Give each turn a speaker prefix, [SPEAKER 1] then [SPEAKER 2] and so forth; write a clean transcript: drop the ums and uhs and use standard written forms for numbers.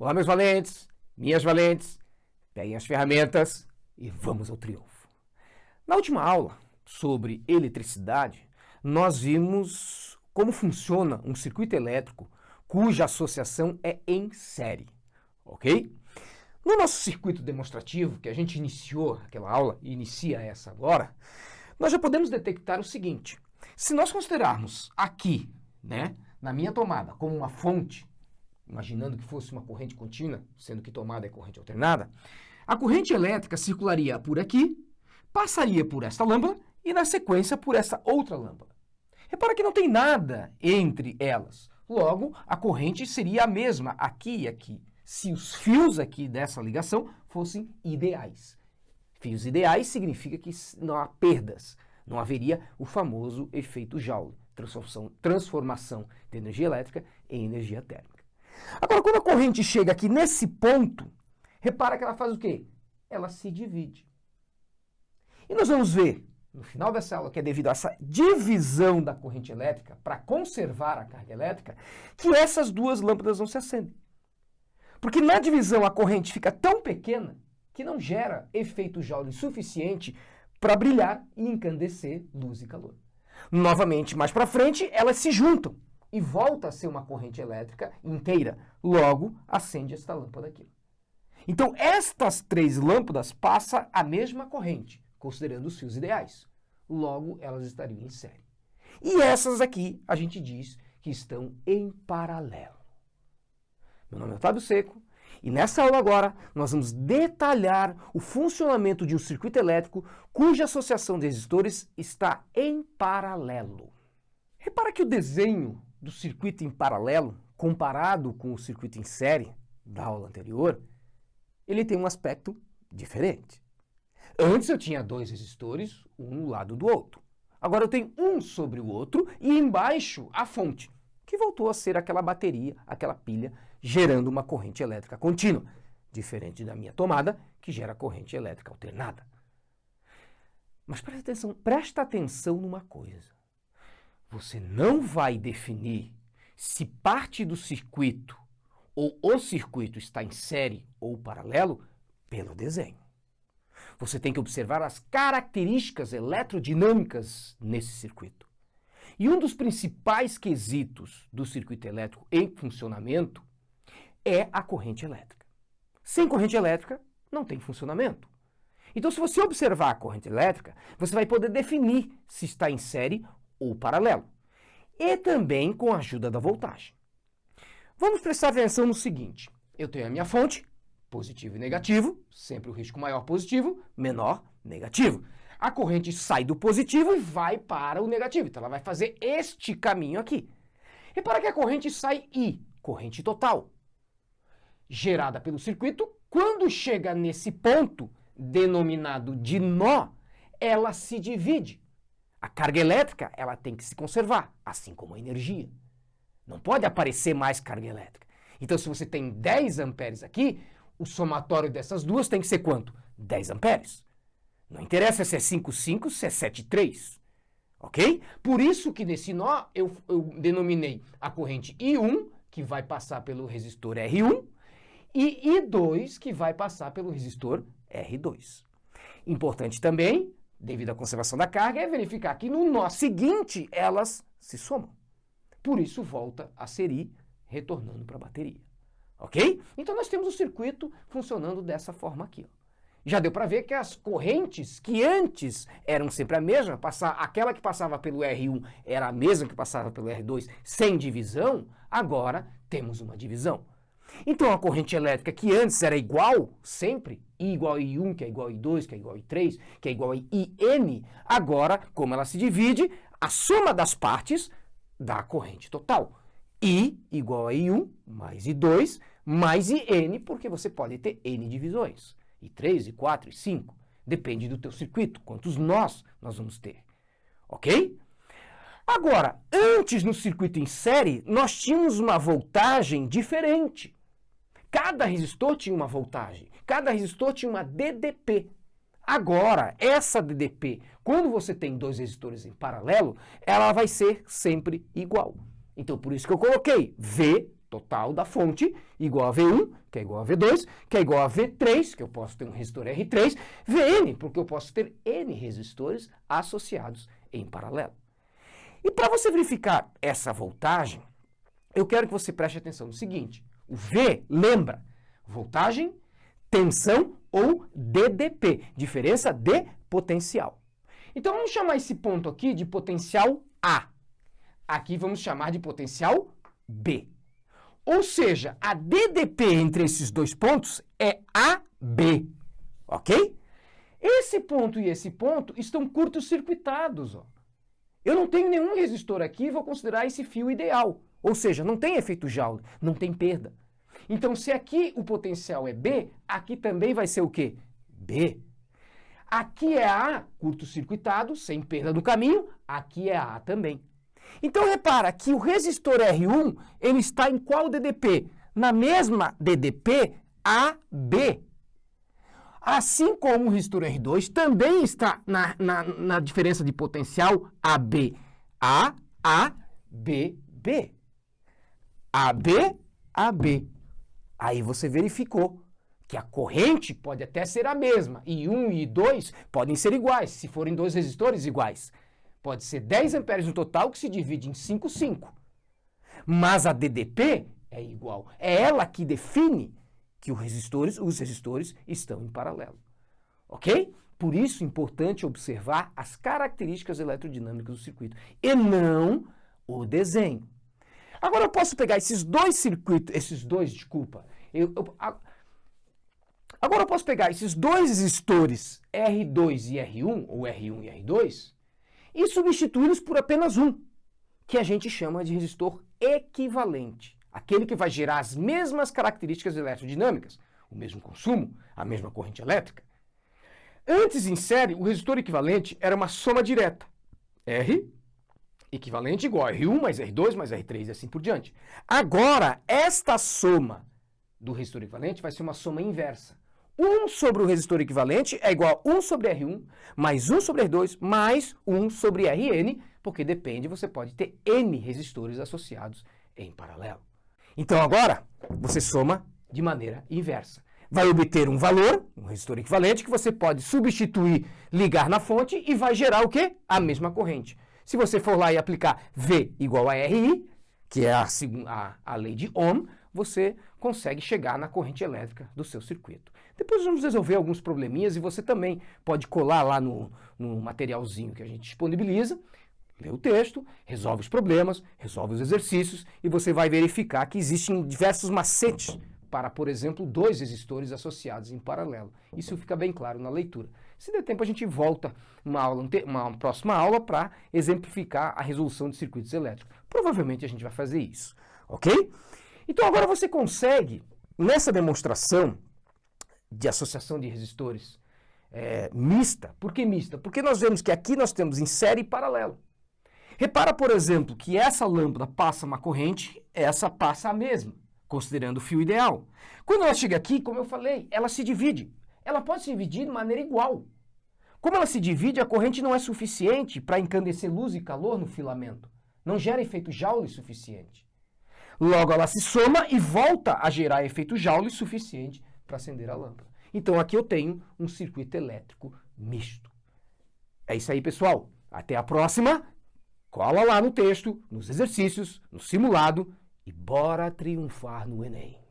[SPEAKER 1] Olá, meus valentes, minhas valentes, peguem as ferramentas e vamos ao triunfo. Na última aula sobre eletricidade, nós vimos como funciona um circuito elétrico cuja associação é em série, ok? No nosso circuito demonstrativo, que a gente iniciou aquela aula e inicia essa agora, nós já podemos detectar o seguinte: se nós considerarmos aqui, na minha tomada, como uma fonte, imaginando que fosse uma corrente contínua, sendo que tomada é corrente alternada, a corrente elétrica circularia por aqui, passaria por esta lâmpada e, na sequência, por essa outra lâmpada. Repara que não tem nada entre elas. Logo, a corrente seria a mesma aqui e aqui, se os fios aqui dessa ligação fossem ideais. Fios ideais significa que não há perdas, não haveria o famoso efeito Joule, transformação de energia elétrica em energia térmica. Agora, quando a corrente chega aqui nesse ponto, repara que ela faz o quê? Ela se divide. E nós vamos ver, no final dessa aula, que é devido a essa divisão da corrente elétrica, para conservar a carga elétrica, que essas duas lâmpadas não se acendem. Porque na divisão a corrente fica tão pequena que não gera efeito Joule suficiente para brilhar e encandecer luz e calor. Novamente, mais para frente, elas se juntam e volta a ser uma corrente elétrica inteira. Logo, acende esta lâmpada aqui. Então, estas três lâmpadas passam a mesma corrente, considerando os fios ideais. Logo, elas estariam em série. E essas aqui, a gente diz que estão em paralelo. Meu nome é Otávio Seco e nessa aula agora nós vamos detalhar o funcionamento de um circuito elétrico cuja associação de resistores está em paralelo. Repara que o desenho do circuito em paralelo, comparado com o circuito em série da aula anterior, ele tem um aspecto diferente. Antes eu tinha dois resistores, um no lado do outro. Agora eu tenho um sobre o outro e embaixo a fonte, que voltou a ser aquela bateria, aquela pilha, gerando uma corrente elétrica contínua, diferente da minha tomada, que gera corrente elétrica alternada. Mas presta atenção numa coisa. Você não vai definir se parte do circuito ou o circuito está em série ou paralelo pelo desenho. Você tem que observar as características eletrodinâmicas nesse circuito. E um dos principais quesitos do circuito elétrico em funcionamento é a corrente elétrica. Sem corrente elétrica, não tem funcionamento. Então, se você observar a corrente elétrica, você vai poder definir se está em série ou paralelo. E também com a ajuda da voltagem. Vamos prestar atenção no seguinte: eu tenho a minha fonte, positivo e negativo, sempre o risco maior positivo, menor negativo. A corrente sai do positivo e vai para o negativo, então ela vai fazer este caminho aqui. Repara que a corrente sai I, corrente total, gerada pelo circuito. Quando chega nesse ponto, denominado de nó, ela se divide. A carga elétrica, ela tem que se conservar, assim como a energia. Não pode aparecer mais carga elétrica. Então, se você tem 10 amperes aqui, o somatório dessas duas tem que ser quanto? 10 amperes. Não interessa se é 5,5, se é 7,3. Ok? Por isso que nesse nó eu denominei a corrente I1, que vai passar pelo resistor R1, e I2, que vai passar pelo resistor R2. Importante também, devido à conservação da carga, é verificar que no nó seguinte elas se somam. Por isso volta a ser I, retornando para a bateria. Ok? Então nós temos o circuito funcionando dessa forma aqui. Já deu para ver que as correntes que antes eram sempre a mesma, aquela que passava pelo R1 era a mesma que passava pelo R2 sem divisão, agora temos uma divisão. Então a corrente elétrica que antes era igual sempre, I igual a I1, que é igual a I2, que é igual a I3, que é igual a IN, agora, como ela se divide, a soma das partes dá a corrente total. I igual a I1 mais I2 mais IN, porque você pode ter N divisões. I3, I4, I5. Depende do teu circuito, quantos nós vamos ter. Ok? Agora, antes no circuito em série, nós tínhamos uma voltagem diferente. Cada resistor tinha uma voltagem. Cada resistor tinha uma DDP. Agora, essa DDP, quando você tem dois resistores em paralelo, ela vai ser sempre igual. Então, por isso que eu coloquei V total da fonte, igual a V1, que é igual a V2, que é igual a V3, que eu posso ter um resistor R3, Vn, porque eu posso ter N resistores associados em paralelo. E para você verificar essa voltagem, eu quero que você preste atenção no seguinte, o V, lembra, voltagem, tensão ou DDP, diferença de potencial. Então vamos chamar esse ponto aqui de potencial A. Aqui vamos chamar de potencial B. Ou seja, a DDP entre esses dois pontos é AB, ok? Esse ponto e esse ponto estão curto-circuitados, ó. Eu não tenho nenhum resistor aqui e vou considerar esse fio ideal. Ou seja, não tem efeito Joule, não tem perda. Então, se aqui o potencial é B, aqui também vai ser o quê? B. Aqui é A, curto-circuitado, sem perda do caminho, aqui é A também. Então, repara que o resistor R1, ele está em qual DDP? Na mesma DDP AB. Assim como o resistor R2 também está na diferença de potencial AB. A, B, B. AB, AB. Aí você verificou que a corrente pode até ser a mesma, e 1 e 2 podem ser iguais, se forem dois resistores iguais. Pode ser 10 amperes no total, que se divide em 5, 5. Mas a DDP é igual. É ela que define que os resistores estão em paralelo. Ok? Por isso é importante observar as características elerodinâmicas do circuito e não o desenho. Agora eu posso pegar esses dois circuitos, agora eu posso pegar esses dois resistores R2 e R1, ou R1 e R2, e substituí-los por apenas um, que a gente chama de resistor equivalente. Aquele que vai gerar as mesmas características eletrodinâmicas, o mesmo consumo, a mesma corrente elétrica. Antes, em série, o resistor equivalente era uma soma direta. R equivalente igual a R1 mais R2 mais R3 e assim por diante. Agora, esta soma do resistor equivalente vai ser uma soma inversa. 1 sobre o resistor equivalente é igual a 1 sobre R1 mais 1 sobre R2 mais 1 sobre Rn, porque depende, você pode ter N resistores associados em paralelo. Então agora, você soma de maneira inversa. Vai obter um valor, um resistor equivalente, que você pode substituir, ligar na fonte e vai gerar o quê? A mesma corrente. Se você for lá e aplicar V igual a RI, que é a lei de Ohm, você consegue chegar na corrente elétrica do seu circuito. Depois vamos resolver alguns probleminhas e você também pode colar lá no materialzinho que a gente disponibiliza, lê o texto, resolve os problemas, resolve os exercícios e você vai verificar que existem diversos macetes para, por exemplo, dois resistores associados em paralelo. Isso fica bem claro na leitura. Se der tempo, a gente volta uma próxima aula para exemplificar a resolução de circuitos elétricos. Provavelmente a gente vai fazer isso, ok? Então agora você consegue, nessa demonstração de associação de resistores mista, por que mista? Porque nós vemos que aqui nós temos em série e paralelo. Repara, por exemplo, que essa lâmpada passa uma corrente, essa passa a mesma, considerando o fio ideal. Quando ela chega aqui, como eu falei, ela se divide. Ela pode se dividir de maneira igual. Como ela se divide, a corrente não é suficiente para encandecer luz e calor no filamento. Não gera efeito Joule suficiente. Logo, ela se soma e volta a gerar efeito Joule suficiente para acender a lâmpada. Então, aqui eu tenho um circuito elétrico misto. É isso aí, pessoal. Até a próxima. Cola lá no texto, nos exercícios, no simulado e bora triunfar no Enem.